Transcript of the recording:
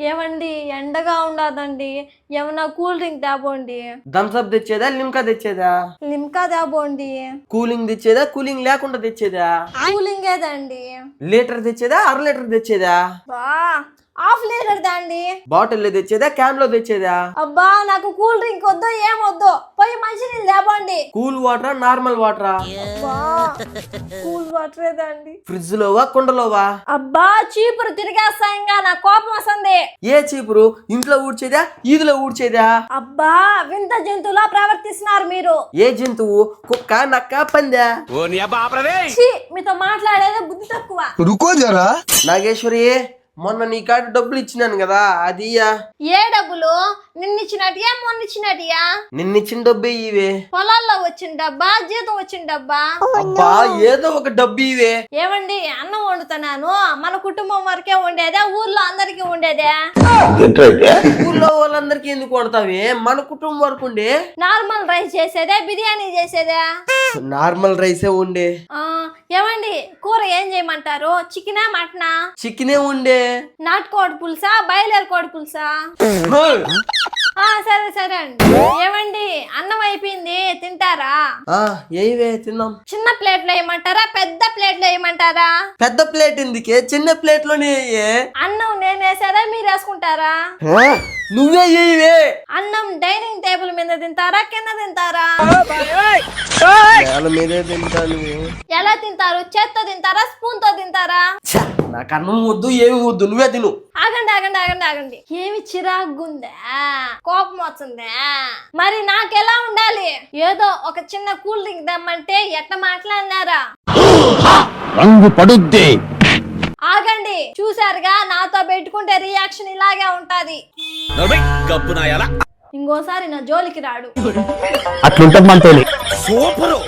ఏమండి ఎండగా ఉండదండి, ఏమన్నా కూల్ డ్రింక్ తేపోండి. థమ్స్అప్ తెచ్చేదా లిమ్కా తెచ్చేదా? లిమ్కా తేపోండి. కూలింగ్ తెచ్చేదా కూలింగ్ లేకుండా తెచ్చేదా? కూలింగ్ ఏదండి. లీటర్ తెచ్చేదా 1/2 లీటర్ తెచ్చేదా? బా హాఫ్ లీటర్ దండి. బాటిల్లో తెచ్చేదా క్యాన్ లో తెచ్చేదా? అబ్బా నాకు కూల్ డ్రింక్ వద్దు ఏమొద్దు, పోయి మంచి నీళ్ళు తేపోండి. Cool వాటరా normal వాటరా? అబ్బా కూల్ వాటర్ ఏదండి. ఫ్రిడ్జ్ లోవా కుండలోవా? అబ్బా చీపురు తిరిగేస్తా, ఇంకా నా కోపం వస్తుంది. ఏ చీపురు? ఇంట్లో ఊడ్చేదా ఈదులో ఊడ్చేదా? అబ్బా వింత జంతువులా ప్రవర్తిస్తున్నారు మీరు. ఏ జంతువు? కుక్క నక్క పందా? ఛీ, మీతో మాట్లాడేదే బుద్ధి తక్కువ. रुको जरा। నాగేశ్వరి మొన్న నీ కాడ డబ్బులు ఇచ్చినాను కదా అది ఇయ్యా. ఏ డబ్బులు? నిన్నిచ్చినటియా మొన్నిచ్చినటియా? నిన్నిచ్చిన డబ్బే ఇవే. పొలాల్లో వచ్చిన డబ్బా, జీతం వచ్చిన డబ్బా? అబ్బా ఏదో ఒక డబ్బు ఇవే. ఏమండి అన్నం వండుతున్నాను, మన కుటుంబం వరకే ఉండేదే, ఊర్లో అందరికి ఉండేదే? ఊర్లో వాళ్ళందరికీ ఎందుకు కొడతావే? మన కుటుంబం వరకు ఉండే. నార్మల్ రైస్ చేసేదే, బిర్యానీ చేసేదే? నార్మల్ రైసే ఉండే. ఏమండి కూర ఏం చేయమంటారు? చికెనా మటనా? చికెనే ఉండే. నాటుకోడి పులుసా బాయిలర్ కోడి పులుసా? సరే సరే అండి. ఏమండి అన్నం అయిపోయింది, తింటారా? ఏవే తిన్నాం. చిన్న ప్లేట్లో వేయమంటారా పెద్ద ప్లేట్లో వేయమంటారా? పెద్ద ప్లేట్ ఎందుకే, చిన్న ప్లేట్ లోనే అన్నం నేను వేసారా మీరు వేసుకుంటారా? నువ్వే ఏవే. అన్నం డైనింగ్ టేబుల్ మీద తింటారా కింద తింటారా? నేల మీదే తింటాను. ఎలా తింటారు? చేత్తో తింటారా స్పూన్ తో తింటారా? నాకు అన్నం వద్దు ఏమి వద్దు, నువ్వే తిను. ఆగండి ఆగండి ఆగండి ఆగండి. ఏమి చిరాగ్గుందా, కోపం వస్తుందా? మరి నాకెలా ఉండాలి? ఏదో ఒక చిన్న కూల్ డ్రింక్ దమ్మంటే ఎట్లా మాట్లాడినారా? రంగు పడుద్ది. ఆగండి, చూసారుగా నాతో పెట్టుకుంటే రియాక్షన్ ఇలాగే ఉంటది. ఇంకోసారి నా జోలికి రాడు. అట్లుంటది మనతోని. సూపరు.